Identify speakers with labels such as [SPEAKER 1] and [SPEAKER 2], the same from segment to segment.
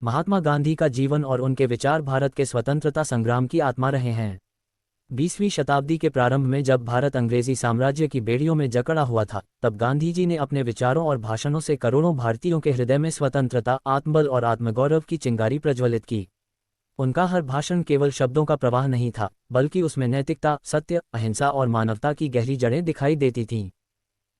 [SPEAKER 1] महात्मा गांधी का जीवन और उनके विचार भारत के स्वतंत्रता संग्राम की आत्मा रहे हैं। 20वीं शताब्दी के प्रारंभ में जब भारत अंग्रेजी साम्राज्य की बेड़ियों में जकड़ा हुआ था, तब गांधी जी ने अपने विचारों और भाषणों से करोड़ों भारतीयों के हृदय में स्वतंत्रता, आत्मबल और आत्मगौरव की चिंगारी प्रज्वलित की। उनका हर भाषण केवल शब्दों का प्रवाह नहीं था, बल्कि उसमें नैतिकता, सत्य, अहिंसा और मानवता की गहरी जड़ें दिखाई देती थीं।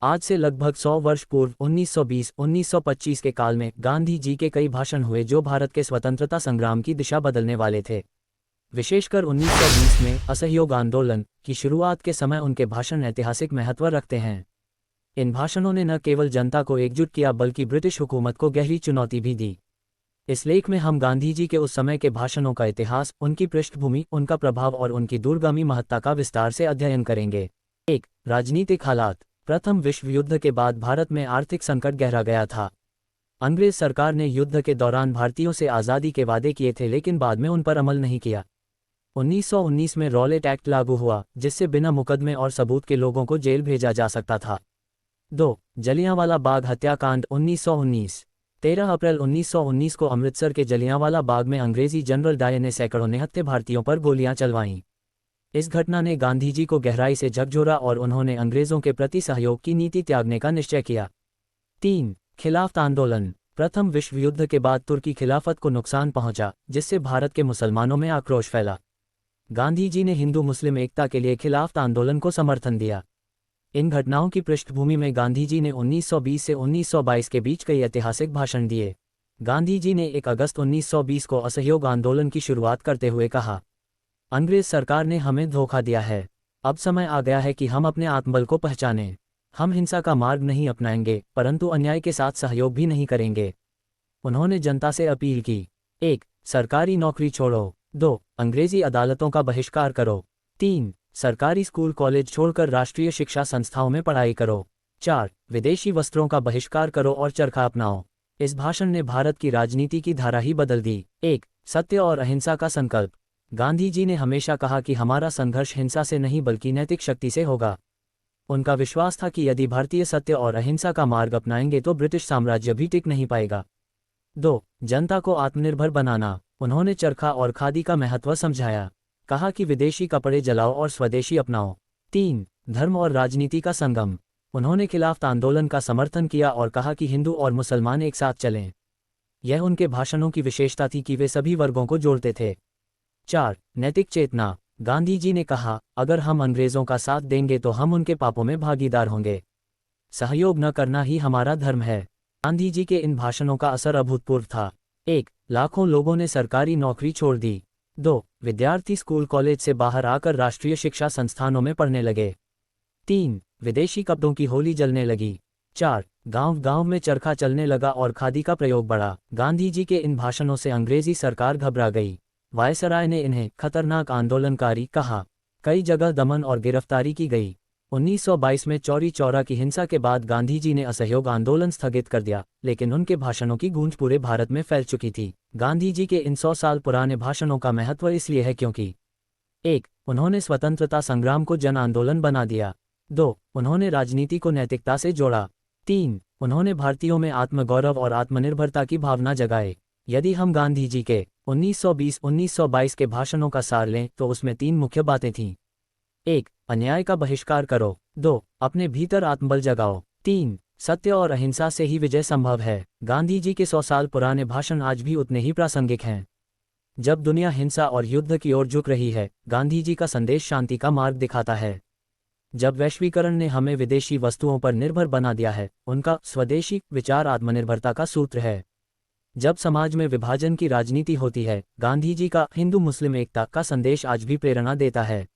[SPEAKER 1] आज से लगभग 100 वर्ष पूर्व 1920-1925 के काल में गांधी जी के कई भाषण हुए जो भारत के स्वतंत्रता संग्राम की दिशा बदलने वाले थे। विशेषकर 1920 में असहयोग आंदोलन की शुरुआत के समय उनके भाषण ऐतिहासिक महत्व रखते हैं। इन भाषणों ने न केवल जनता को एकजुट किया बल्कि ब्रिटिश हुकूमत को गहरी चुनौती भी दी। इस लेख में हम गांधी जी के उस समय के भाषणों का इतिहास, उनकी पृष्ठभूमि, उनका प्रभाव और उनकी दूरगामी महत्ता का विस्तार से अध्ययन करेंगे। 1. राजनीतिक हालात। प्रथम विश्व युद्ध के बाद भारत में आर्थिक संकट गहरा गया था। अंग्रेज सरकार ने युद्ध के दौरान भारतीयों से आज़ादी के वादे किए थे, लेकिन बाद में उन पर अमल नहीं किया। 1919 में रॉलेट एक्ट लागू हुआ, जिससे बिना मुकदमे और सबूत के लोगों को जेल भेजा जा सकता था। 2. जलियांवाला बाग हत्याकांड 1919। 13 अप्रैल 1919 को अमृतसर के जलियांवाला बाग में अंग्रेजी जनरल डायर ने सैकड़ों निहत्थे भारतीयों पर गोलियां चलवाईं। इस घटना ने गांधी जी को गहराई से झकझोरा और उन्होंने अंग्रेजों के प्रति सहयोग की नीति त्यागने का निश्चय किया। 3. खिलाफत आंदोलन। प्रथम विश्व युद्ध के बाद तुर्की खिलाफत को नुकसान पहुंचा, जिससे भारत के मुसलमानों में आक्रोश फैला। गांधी जी ने हिंदू मुस्लिम एकता के लिए खिलाफत आंदोलन को समर्थन दिया। इन घटनाओं की पृष्ठभूमि में गांधी जी ने 1920 से 1922 के बीच कई ऐतिहासिक भाषण दिए। गांधी जी ने 1 अगस्त 1920 को असहयोग आंदोलन की शुरुआत करते हुए कहा, अंग्रेज सरकार ने हमें धोखा दिया है। अब समय आ गया है कि हम अपने आत्मबल को पहचानें। हम हिंसा का मार्ग नहीं अपनाएंगे, परंतु अन्याय के साथ सहयोग भी नहीं करेंगे। उन्होंने जनता से अपील की, 1. सरकारी नौकरी छोड़ो। 2. अंग्रेजी अदालतों का बहिष्कार करो। 3. सरकारी स्कूल कॉलेज छोड़कर राष्ट्रीय शिक्षा संस्थाओं में पढ़ाई करो। 4. विदेशी वस्त्रों का बहिष्कार करो और चरखा अपनाओ। इस भाषण ने भारत की राजनीति की धारा ही बदल दी। 1. सत्य और अहिंसा का संकल्प। गांधी जी ने हमेशा कहा कि हमारा संघर्ष हिंसा से नहीं बल्कि नैतिक शक्ति से होगा। उनका विश्वास था कि यदि भारतीय सत्य और अहिंसा का मार्ग अपनाएंगे तो ब्रिटिश साम्राज्य भी टिक नहीं पाएगा। 2. जनता को आत्मनिर्भर बनाना। उन्होंने चरखा और खादी का महत्व समझाया। कहा कि विदेशी कपड़े जलाओ और स्वदेशी अपनाओ। 3. धर्म और राजनीति का संगम। उन्होंने खिलाफत आंदोलन का समर्थन किया और कहा कि हिंदू और मुसलमान एक साथ चलें। यह उनके भाषणों की विशेषता थी कि वे सभी वर्गों को जोड़ते थे। 4. नैतिक चेतना। गांधी जी ने कहा, अगर हम अंग्रेजों का साथ देंगे तो हम उनके पापों में भागीदार होंगे। सहयोग न करना ही हमारा धर्म है। गांधी जी के इन भाषणों का असर अभूतपूर्व था। 1. लाखों लोगों ने सरकारी नौकरी छोड़ दी। 2. विद्यार्थी स्कूल कॉलेज से बाहर आकर राष्ट्रीय शिक्षा संस्थानों में पढ़ने लगे। 3. विदेशी कपड़ों की होली जलने लगी। 4. गांव-गांव में चरखा चलने लगा और खादी का प्रयोग बढ़ा। गांधी जी के इन भाषणों से अंग्रेजी सरकार घबरा गई। वायसराय ने इन्हें खतरनाक आंदोलनकारी कहा। कई जगह दमन और गिरफ्तारी की गई। 1922 में चौरी चौरा की हिंसा के बाद गांधी जी ने असहयोग आंदोलन स्थगित कर दिया, लेकिन उनके भाषणों की गूंज पूरे भारत में फैल चुकी थी। गांधी जी के इन 100 साल पुराने भाषणों का महत्व इसलिए है क्योंकि 1. उन्होंने स्वतंत्रता संग्राम को जन आंदोलन बना दिया। 2. उन्होंने राजनीति को नैतिकता से जोड़ा। 3. उन्होंने भारतीयों में आत्मगौरव और आत्मनिर्भरता की भावना जगाए। यदि हम गांधी जी के 1920-1922 के भाषणों का सार लें तो उसमें 3 मुख्य बातें थीं। 1. अन्याय का बहिष्कार करो। 2. अपने भीतर आत्मबल जगाओ। 3. सत्य और अहिंसा से ही विजय संभव है। गांधी जी के 100 साल पुराने भाषण आज भी उतने ही प्रासंगिक हैं। जब दुनिया हिंसा और युद्ध की ओर झुक रही है, गांधी जी का संदेश शांति का मार्ग दिखाता है। जब वैश्वीकरण ने हमें विदेशी वस्तुओं पर निर्भर बना दिया है, उनका स्वदेशी विचार आत्मनिर्भरता का सूत्र है। जब समाज में विभाजन की राजनीति होती है, गांधी जी का हिंदू मुस्लिम एकता का संदेश आज भी प्रेरणा देता है।